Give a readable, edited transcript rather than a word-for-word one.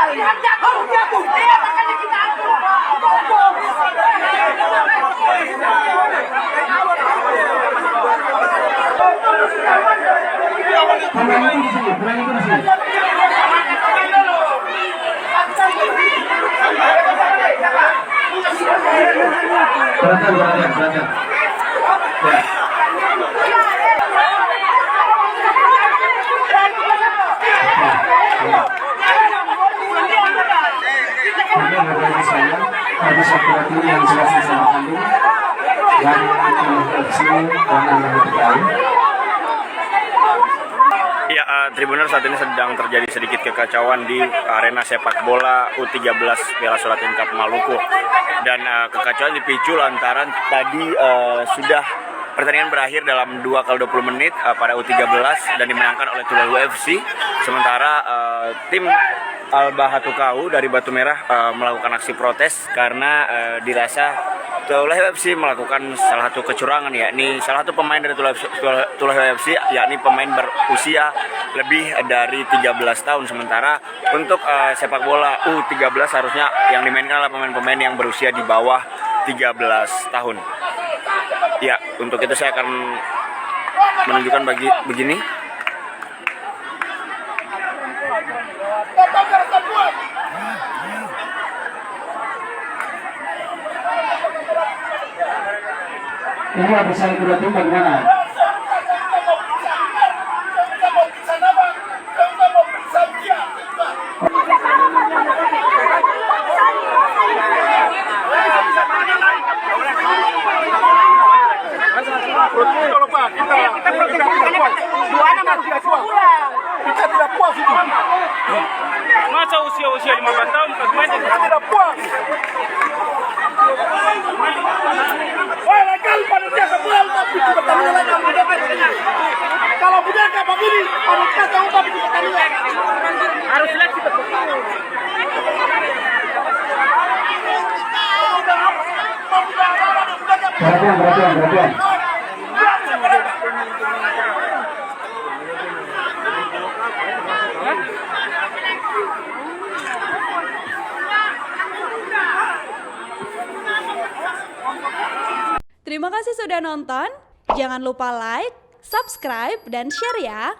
Harus jatuh. Iya, makanya kita atur. Berangkat. Ya. Saya habis aku yang selesai sama kami dan sini dan Ya, Tribuners, saat ini sedang terjadi sedikit kekacauan di arena sepak bola U13 Piala Sulatin Cup Maluku. Dan kekacauan dipicu lantaran tadi sudah pertandingan berakhir dalam 2x20 menit pada U13 dan dimenangkan oleh Tulalu FC. Sementara tim Al-Bahatukau dari Batu Merah melakukan aksi protes karena dirasa Tulalu FC melakukan salah satu kecurangan, yakni salah satu pemain dari Tulalu FC, yakni pemain berusia lebih dari 13 tahun. Sementara untuk sepak bola U13 harusnya yang dimainkan adalah pemain-pemain yang berusia di bawah 13 tahun. Ya, untuk itu saya akan menunjukkan begini. Ini habis saya kedua tim bagaimana? Kita tidak puas itu. Masa usia 15 tahun pemain Kita tidak puas. Wah, legal panitia kemudian tapi pertandingan lagi kalau budaya kayak begini, panitia tahu tapi pertandingan harus seleksi betul. Perhatian. Terima kasih sudah nonton. Jangan lupa like, subscribe, dan share ya.